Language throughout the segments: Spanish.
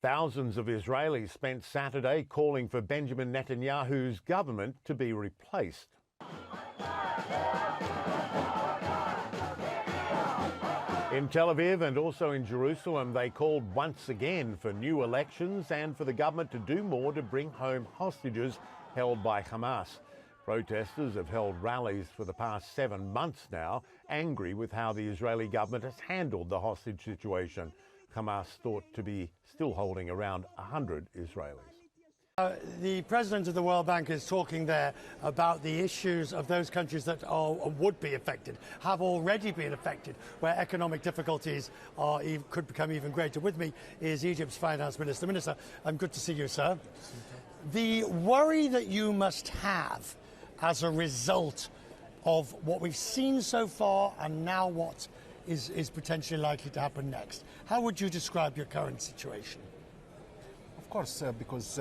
Thousands of Israelis spent Saturday calling for Benjamin Netanyahu's government to be replaced. In Tel Aviv and also in Jerusalem, they called once again for new elections and for the government to do more to bring home hostages held by Hamas. Protesters have held rallies for the past 7 months now, angry with how the Israeli government has handled the hostage situation. Hamas thought to be still holding around 100 Israelis. The president of the World Bank is talking there about the issues of those countries that would be affected, have already been affected, where economic difficulties could become even greater. With me is Egypt's finance minister. Minister, good to see you, sir. The worry that you must have as a result of what we've seen so far and now what is potentially likely to happen next. How would you describe your current situation? Of course, because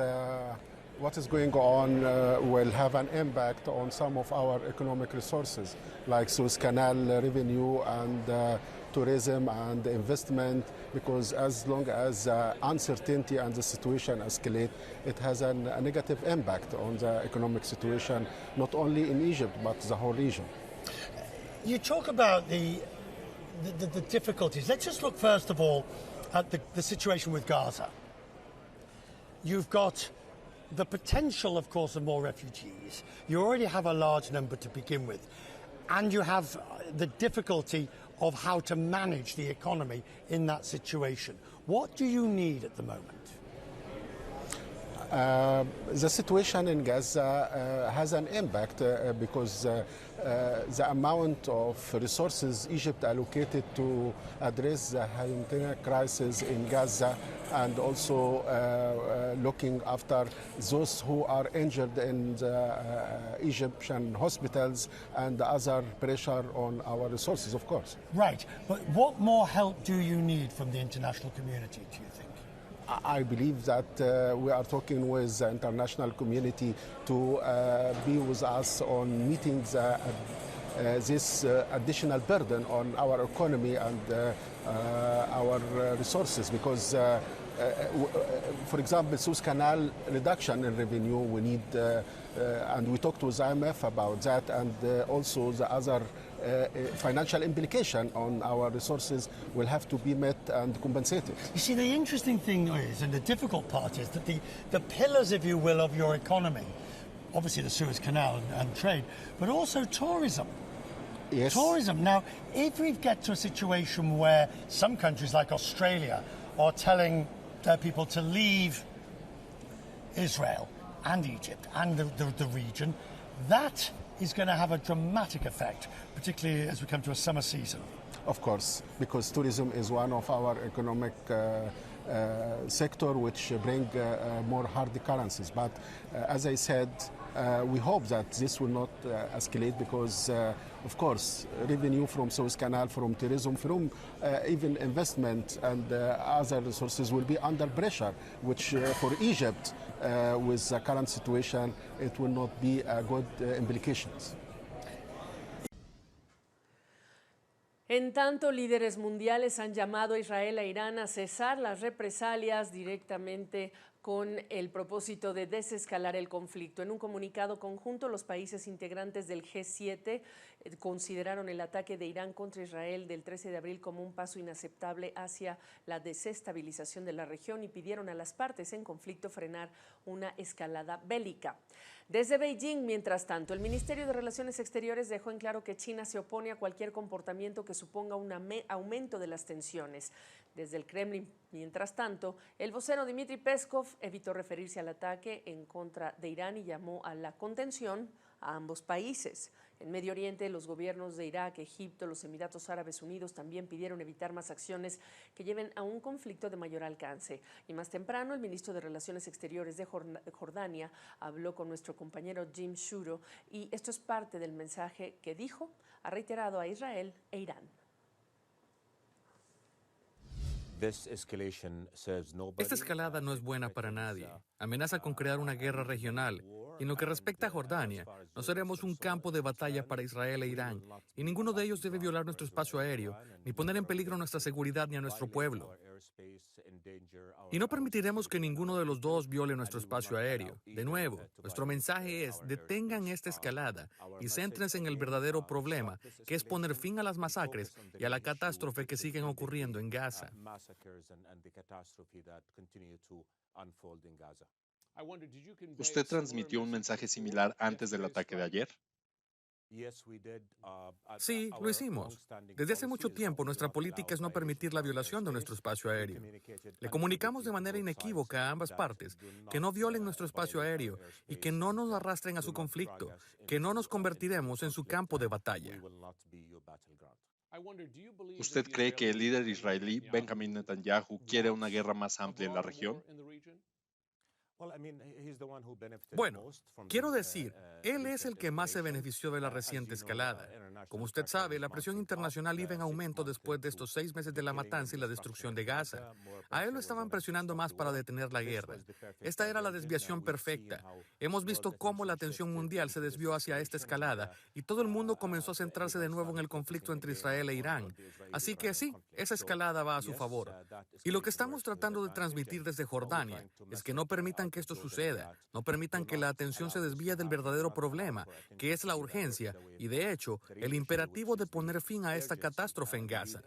what is going on will have an impact on some of our economic resources, like Suez Canal revenue and tourism and investment, because as long as uncertainty and the situation escalate, it has a negative impact on the economic situation, not only in Egypt, but the whole region. You talk about the difficulties. Let's just look first of all at the situation with Gaza. You've got the potential, of course, of more refugees. You already have a large number to begin with. And you have the difficulty of how to manage the economy in that situation. What do you need at the moment? The situation in Gaza has an impact because the amount of resources Egypt allocated to address the humanitarian crisis in Gaza and also looking after those who are injured in the Egyptian hospitals and other pressure on our resources, of course. Right, but what more help do you need from the international community, do you think? I believe that we are talking with the international community to be with us on meeting this additional burden on our economy and our resources, because for example, Suez Canal reduction in revenue, we need, and we talked with IMF about that, and also the other financial implication on our resources will have to be met and compensated. You see, the interesting thing is, and the difficult part is, that the pillars, if you will, of your economy, obviously the Suez Canal and trade, but also tourism. Yes. Tourism. Now, if we get to a situation where some countries like Australia are telling their people to leave Israel and Egypt and the region, that is going to have a dramatic effect, particularly as we come to a summer season. Of course, because tourism is one of our economic sector which bring more hard currencies. But as I said, we hope that this will not escalate because, of course, revenue from Suez Canal, from tourism, from even investment and other resources will be under pressure, which for Egypt, with the current situation, it will not be good implications. En tanto, líderes mundiales han llamado a Israel e Irán a cesar las represalias directamente con el propósito de desescalar el conflicto. En un comunicado conjunto, los países integrantes del G7 consideraron el ataque de Irán contra Israel del 13 de abril como un paso inaceptable hacia la desestabilización de la región y pidieron a las partes en conflicto frenar una escalada bélica. Desde Beijing, mientras tanto, el Ministerio de Relaciones Exteriores dejó en claro que China se opone a cualquier comportamiento que suponga un aumento de las tensiones. Desde el Kremlin, mientras tanto, el vocero Dmitry Peskov evitó referirse al ataque en contra de Irán y llamó a la contención a ambos países. En Medio Oriente, los gobiernos de Irak, Egipto, los Emiratos Árabes Unidos también pidieron evitar más acciones que lleven a un conflicto de mayor alcance. Y más temprano, el ministro de Relaciones Exteriores de Jordania habló con nuestro compañero Jim Shuro y esto es parte del mensaje que dijo, ha reiterado a Israel e Irán. Esta escalada no es buena para nadie. Amenaza con crear una guerra regional. Y en lo que respecta a Jordania, no seremos un campo de batalla para Israel e Irán. Y ninguno de ellos debe violar nuestro espacio aéreo, ni poner en peligro nuestra seguridad ni a nuestro pueblo. Y no permitiremos que ninguno de los dos viole nuestro espacio aéreo. De nuevo, nuestro mensaje es: detengan esta escalada y céntrense en el verdadero problema, que es poner fin a las masacres y a la catástrofe que siguen ocurriendo en Gaza. ¿Usted transmitió un mensaje similar antes del ataque de ayer? Sí, lo hicimos. Desde hace mucho tiempo, nuestra política es no permitir la violación de nuestro espacio aéreo. Le comunicamos de manera inequívoca a ambas partes que no violen nuestro espacio aéreo y que no nos arrastren a su conflicto, que no nos convertiremos en su campo de batalla. ¿Usted cree que el líder israelí Benjamin Netanyahu quiere una guerra más amplia en la región? Bueno, quiero decir, él es el que más se benefició de la reciente escalada. Como usted sabe, la presión internacional iba en aumento después de estos 6 meses de la matanza y la destrucción de Gaza. A él lo estaban presionando más para detener la guerra. Esta era la desviación perfecta. Hemos visto cómo la atención mundial se desvió hacia esta escalada y todo el mundo comenzó a centrarse de nuevo en el conflicto entre Israel e Irán. Así que sí, esa escalada va a su favor. Y lo que estamos tratando de transmitir desde Jordania es que no permitan que esto suceda, no permitan que la atención se desvíe del verdadero problema, que es la urgencia y, de hecho, el imperativo de poner fin a esta catástrofe en Gaza.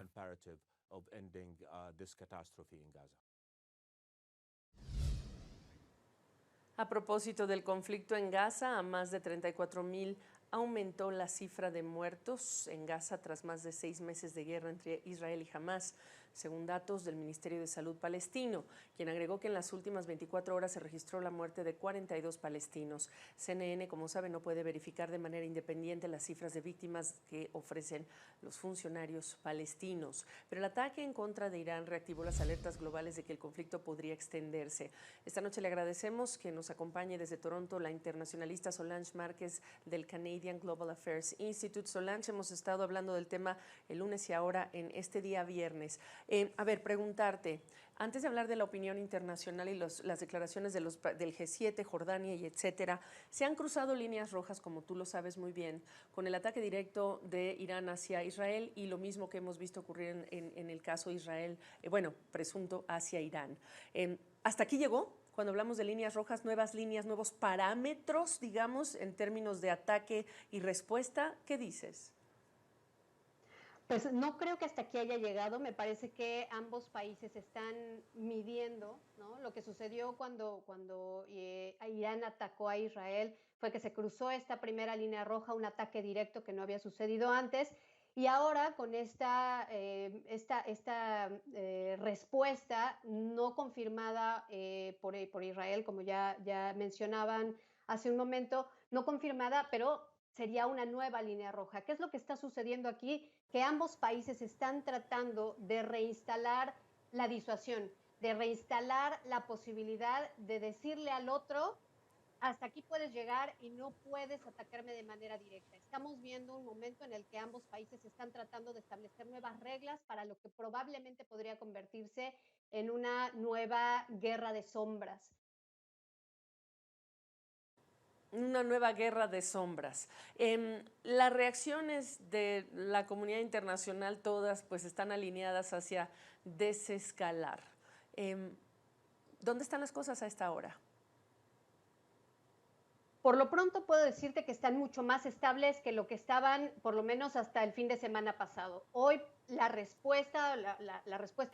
A propósito del conflicto en Gaza, a más de 34,000 aumentó la cifra de muertos en Gaza tras más de 6 meses de guerra entre Israel y Hamás, según datos del Ministerio de Salud palestino, quien agregó que en las últimas 24 horas se registró la muerte de 42 palestinos. CNN, como sabe, no puede verificar de manera independiente las cifras de víctimas que ofrecen los funcionarios palestinos. Pero el ataque en contra de Irán reactivó las alertas globales de que el conflicto podría extenderse. Esta noche le agradecemos que nos acompañe desde Toronto la internacionalista Solange Márquez del Canadian Global Affairs Institute. Solange, hemos estado hablando del tema el lunes y ahora en este día viernes. Preguntarte, antes de hablar de la opinión internacional y las declaraciones del G7, Jordania y etcétera, se han cruzado líneas rojas, como tú lo sabes muy bien, con el ataque directo de Irán hacia Israel y lo mismo que hemos visto ocurrir en el caso de Israel, presunto hacia Irán. ¿Hasta aquí llegó? Cuando hablamos de líneas rojas, nuevas líneas, nuevos parámetros, digamos, en términos de ataque y respuesta, ¿qué dices? Pues no creo que hasta aquí haya llegado. Me parece que ambos países están midiendo, ¿no? Lo que sucedió cuando Irán atacó a Israel fue que se cruzó esta primera línea roja, un ataque directo que no había sucedido antes. Y ahora con esta respuesta no confirmada por Israel, como ya mencionaban hace un momento, no confirmada, pero sería una nueva línea roja. ¿Qué es lo que está sucediendo aquí? Que ambos países están tratando de reinstalar la disuasión, de reinstalar la posibilidad de decirle al otro: hasta aquí puedes llegar y no puedes atacarme de manera directa. Estamos viendo un momento en el que ambos países están tratando de establecer nuevas reglas para lo que probablemente podría convertirse en una nueva guerra de sombras. Una nueva guerra de sombras. Las reacciones de la comunidad internacional todas pues están alineadas hacia desescalar. ¿Dónde están las cosas a esta hora? Por lo pronto puedo decirte que están mucho más estables que lo que estaban por lo menos hasta el fin de semana pasado. Hoy la respuesta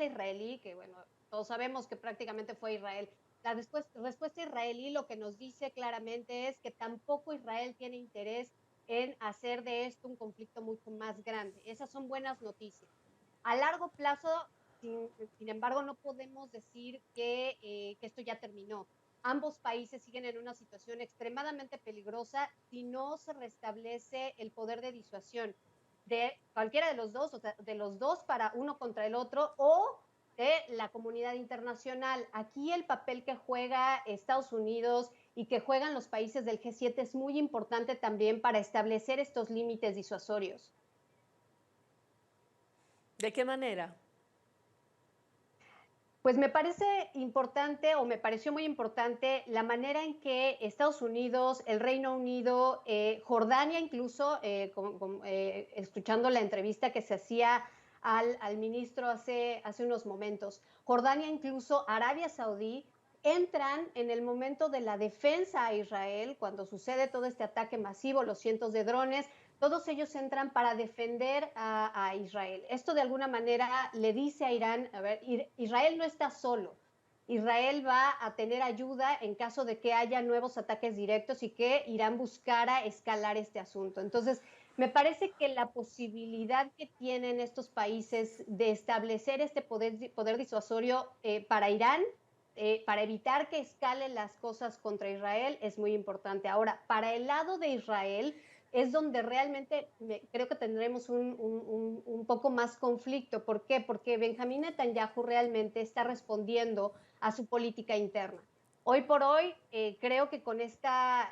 israelí, que bueno, todos sabemos que prácticamente fue Israel, la respuesta israelí lo que nos dice claramente es que tampoco Israel tiene interés en hacer de esto un conflicto mucho más grande. Esas son buenas noticias. A largo plazo, sin embargo, no podemos decir que esto ya terminó. Ambos países siguen en una situación extremadamente peligrosa si no se restablece el poder de disuasión de cualquiera de los dos, o sea, de los dos para uno contra el otro, o de la comunidad internacional. Aquí el papel que juega Estados Unidos y que juegan los países del G7 es muy importante también para establecer estos límites disuasorios. ¿De qué manera? Pues me parece importante, o me pareció muy importante, la manera en que Estados Unidos, el Reino Unido, Jordania incluso, escuchando la entrevista que se hacía al ministro hace unos momentos. Jordania, incluso Arabia Saudí, entran en el momento de la defensa a Israel, cuando sucede todo este ataque masivo, los cientos de drones, todos ellos entran para defender a Israel. Esto de alguna manera le dice a Irán, a ver, Israel no está solo. Israel va a tener ayuda en caso de que haya nuevos ataques directos y que Irán buscara escalar este asunto. Entonces, me parece que la posibilidad que tienen estos países de establecer este poder disuasorio para Irán, para evitar que escalen las cosas contra Israel, es muy importante. Ahora, para el lado de Israel es donde realmente creo que tendremos un poco más conflicto. ¿Por qué? Porque Benjamín Netanyahu realmente está respondiendo a su política interna. Hoy por hoy, creo que con esta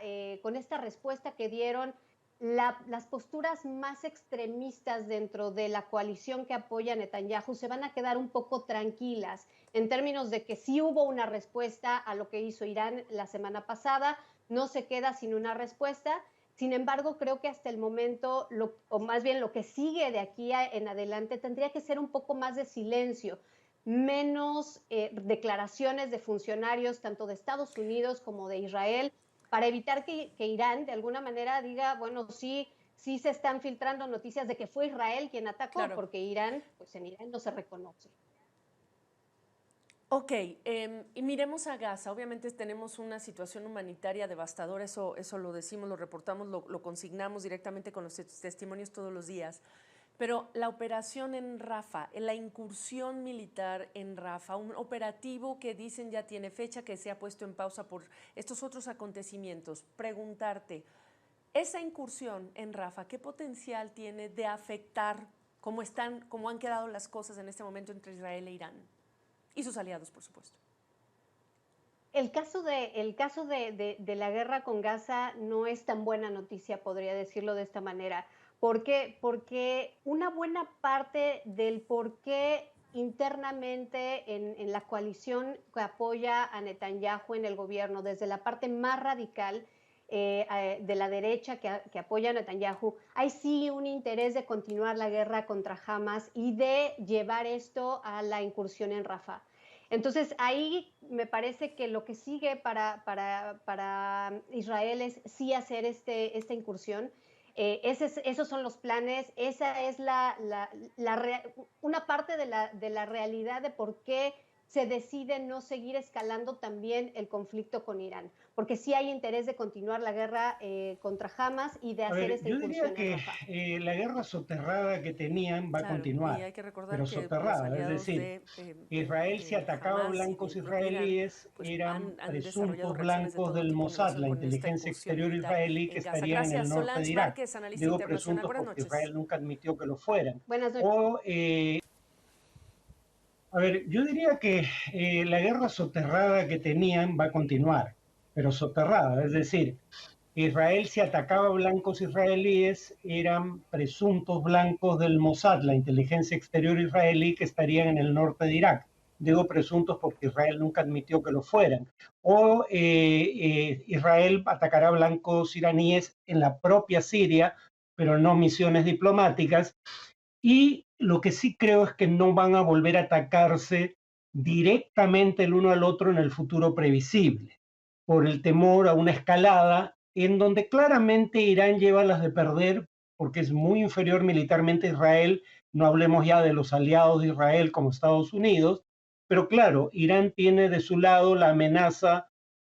respuesta que dieron, las posturas más extremistas dentro de la coalición que apoya a Netanyahu se van a quedar un poco tranquilas en términos de que sí hubo una respuesta a lo que hizo Irán la semana pasada, no se queda sin una respuesta. Sin embargo, creo que hasta el momento, o más bien lo que sigue de aquí en adelante, tendría que ser un poco más de silencio, menos declaraciones de funcionarios tanto de Estados Unidos como de Israel, para evitar que Irán de alguna manera diga, bueno, sí se están filtrando noticias de que fue Israel quien atacó, claro, porque Irán, pues en Irán no se reconoce. Ok, y miremos a Gaza. Obviamente tenemos una situación humanitaria devastadora, eso lo decimos, lo reportamos, lo consignamos directamente con los testimonios todos los días. Pero la operación en Rafah, la incursión militar en Rafah, un operativo que dicen ya tiene fecha, que se ha puesto en pausa por estos otros acontecimientos. Preguntarte, esa incursión en Rafah, ¿qué potencial tiene de afectar cómo han quedado las cosas en este momento entre Israel e Irán? Y sus aliados, por supuesto. El caso de la guerra con Gaza no es tan buena noticia, podría decirlo de esta manera. ¿Por qué? Porque una buena parte del por qué internamente en la coalición que apoya a Netanyahu en el gobierno, desde la parte más radical de la derecha que apoya a Netanyahu, hay sí un interés de continuar la guerra contra Hamas y de llevar esto a la incursión en Rafah. Entonces, ahí me parece que lo que sigue para Israel es sí hacer esta incursión. Esos son los planes, esa es una parte de la realidad de por qué se decide no seguir escalando también el conflicto con Irán, porque sí hay interés de continuar la guerra contra Hamas y de hacer esta incursión. Yo diría que la guerra soterrada que tenían va a continuar, y hay que recordar pero que soterrada, es decir, Israel si atacaba a blancos israelíes, pues eran presuntos blancos del Mossad, la inteligencia exterior israelí, que estarían en el norte de Irak. Digo presuntos porque Israel nunca admitió que lo fueran. Buenas noches. A ver, yo diría que la guerra soterrada que tenían va a continuar, pero soterrada, es decir, Israel si atacaba a blancos israelíes, eran presuntos blancos del Mossad, la inteligencia exterior israelí, que estarían en el norte de Irak. Digo presuntos porque Israel nunca admitió que lo fueran. O Israel atacará a blancos iraníes en la propia Siria, pero no misiones diplomáticas. Y lo que sí creo es que no van a volver a atacarse directamente el uno al otro en el futuro previsible, por el temor a una escalada en donde claramente Irán lleva las de perder porque es muy inferior militarmente a Israel, no hablemos ya de los aliados de Israel como Estados Unidos, pero claro, Irán tiene de su lado la amenaza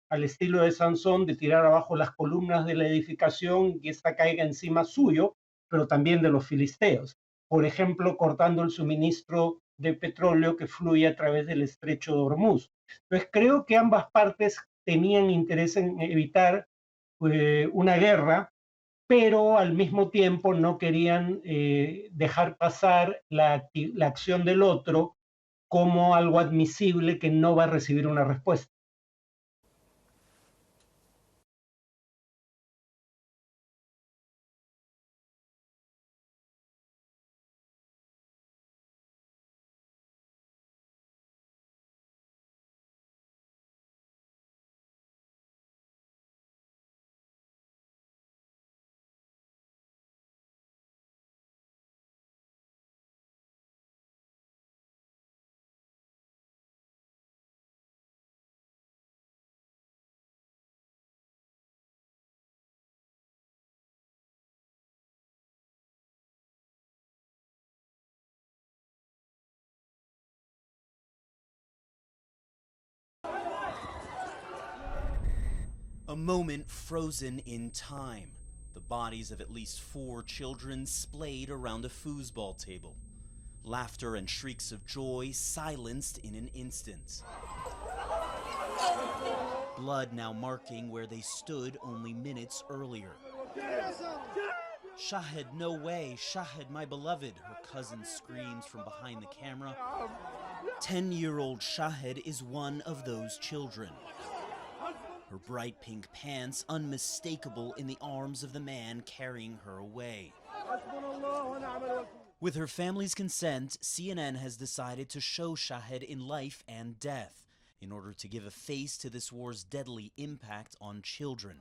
al estilo de Sansón de tirar abajo las columnas de la edificación y esta caiga encima suyo, pero también de los filisteos. Por ejemplo, cortando el suministro de petróleo que fluye a través del estrecho de Hormuz. Entonces, creo que ambas partes tenían interés en evitar una guerra, pero al mismo tiempo no querían dejar pasar la acción del otro como algo admisible que no va a recibir una respuesta. A moment frozen in time. The bodies of at least 4 children splayed around a foosball table. Laughter and shrieks of joy silenced in an instant. Blood now marking where they stood only minutes earlier. Shahed, no way, Shahed, my beloved, her cousin screams from behind the camera. 10-year-old Shahed is one of those children. Her bright pink pants unmistakable in the arms of the man carrying her away. With her family's consent, CNN has decided to show Shahed in life and death in order to give a face to this war's deadly impact on children.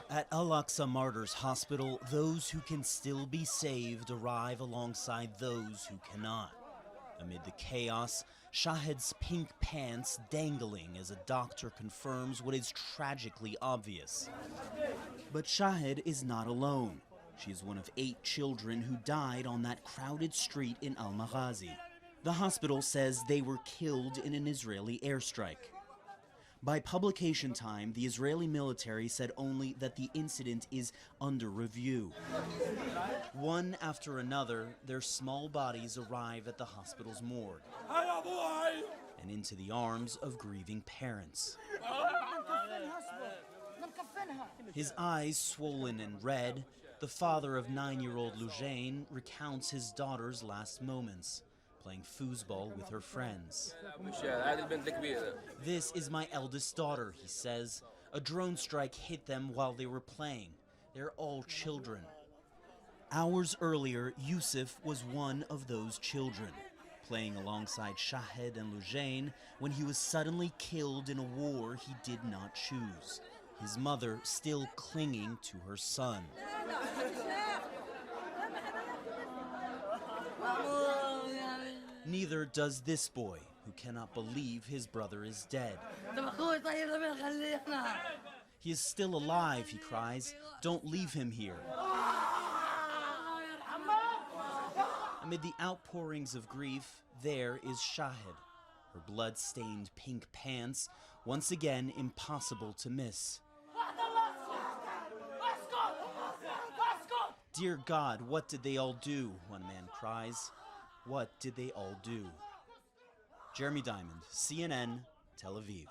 At Al-Aqsa Martyrs Hospital, those who can still be saved arrive alongside those who cannot. Amid the chaos, Shahed's pink pants dangling as a doctor confirms what is tragically obvious. But Shahed is not alone. She is one of 8 children who died on that crowded street in Al-Maghazi. The hospital says they were killed in an Israeli airstrike. By publication time, the Israeli military said only that the incident is under review. One after another, their small bodies arrive at the hospital's morgue and into the arms of grieving parents. His eyes swollen and red, the father of 9-year-old Lujain recounts his daughter's last moments, playing foosball with her friends. This is my eldest daughter, he says. A drone strike hit them while they were playing. They're all children. Hours earlier, Yusuf was one of those children, playing alongside Shahed and Lujain when he was suddenly killed in a war he did not choose. His mother still clinging to her son. Neither does this boy, who cannot believe his brother is dead. He is still alive, he cries. Don't leave him here. Amid the outpourings of grief, there is Shahed, her blood-stained pink pants, once again impossible to miss. Dear God, what did they all do? One man cries. What did they all do? Jeremy Diamond, CNN, Tel Aviv.